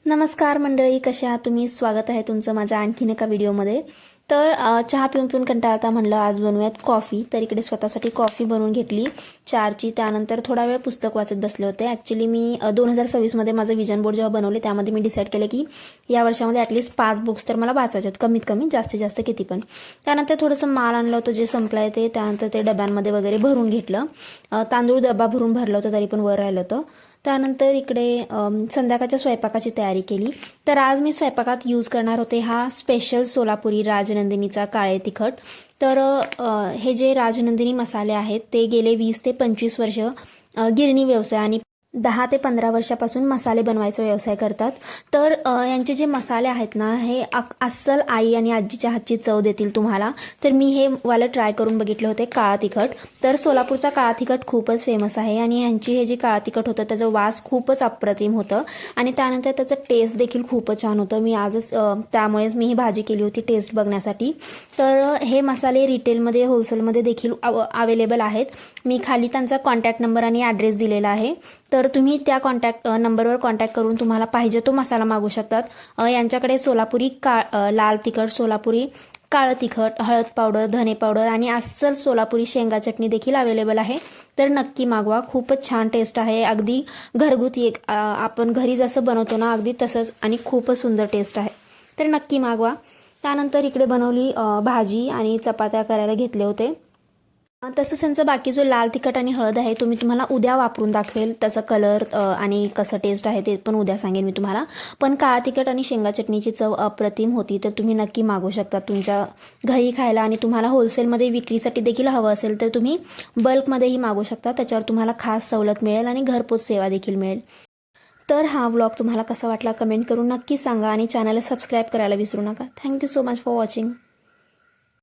नमस्कार मंडळी, कशा आहात तुम्ही? स्वागत आहे तुमचं माझ्या आणखीन एका व्हिडिओमध्ये. तर चहा पिऊन पिऊन कंटाळता म्हणलं आज बनवूयात कॉफी. तर इकडे स्वतःसाठी कॉफी बनवून घेतली चारची. त्यानंतर थोडा वेळ पुस्तक वाचत बसले होते. ॲक्च्युली मी 2026मध्ये माझं विजन बोर्ड जेव्हा बनवले त्यामध्ये मी डिसाईड केलं की या वर्षामध्ये ॲटलिस्ट 5 बुक्स तर मला वाचायचे आहेत, कमीत कमी, जास्तीत जास्त किती पण. त्यानंतर थोडंसं माल आणलं होतं जे संपलं आहे ते. त्यानंतर ते डब्यांमध्ये वगैरे भरून घेतलं. तांदूळ डबा भरून भरलं होतं तरी पण वर राहिलं होतं. त्यानंतर इकडे संध्याकाळच्या स्वयंपाकाची तयारी केली. तर आज मी स्वयंपाकात यूज करणार होते हा स्पेशल सोलापुरी राजनंदिनीचा काळे तिखट. तर हे जे राजनंदिनी मसाले आहेत ते गेले 20 ते 25 वर्ष गिरणी व्यवसाय आणि 10 ते 15 वर्षापासून मसाले बनवायचा व्यवसाय करतात. तर यांचे जे मसाले आहेत ना हे अस्सल आई आणि आजीच्या हातची चव देतील तुम्हाला. तर मी हे वाला ट्राय करून बघितले होते काळा तिखट. तर सोलापूरचा काळा तिखट खूपच फेमस आहे आणि यांची हे जे काळा तिखट होतं त्याचं वास खूपच अप्रतिम होतं आणि त्यानंतर त्याचं टेस्ट देखील खूपच छान होतं. मी आजच त्यामुळेच मी ही भाजी केली होती टेस्ट बघण्यासाठी. तर हे मसाले रिटेलमध्ये होलसेलमध्ये देखील अवेलेबल आहेत. मी खाली त्यांचा कॉन्टॅक्ट नंबर आणि ॲड्रेस दिलेला आहे. तर तुम्ही त्या कॉन्टॅक्ट नंबरवर कॉन्टॅक्ट करून तुम्हाला पाहिजे तो मसाला मागू शकतात. यांच्याकडे सोलापुरी लाल तिखट, सोलापुरी काळं तिखट, हळद पावडर, धने पावडर आणि अस्सल सोलापुरी शेंगा चटणी देखील अवेलेबल आहे. तर नक्की मागवा, खूपच छान टेस्ट आहे. अगदी घरगुती आपण घरी जसं बनवतो ना अगदी तसंच आणि खूपच सुंदर टेस्ट आहे. तर नक्की मागवा. त्यानंतर इकडे बनवली भाजी आणि चपात्या करायला घेतले होते. तसंच त्यांचं बाकी जो लाल तिखट आणि हळद आहे तो मी तुम्हाला उद्या वापरून दाखवेल. त्याचा कलर आणि कसं टेस्ट आहे ते पण उद्या सांगेन मी तुम्हाला. पण काळा तिखट आणि शेंगा चटणीची चव अप्रतिम होती. तर तुम्ही नक्की मागू शकता तुमच्या घरी खायला आणि तुम्हाला होलसेलमध्ये विक्रीसाठी देखील हवं असेल तर तुम्ही बल्कमध्येही मागू शकता. त्याच्यावर तुम्हाला खास सवलत मिळेल आणि घरपोच सेवा देखील मिळेल. तर हा व्लॉग तुम्हाला कसा वाटला कमेंट करून नक्की सांगा आणि चॅनलला सबस्क्राईब करायला विसरू नका. Thank you so much for watching.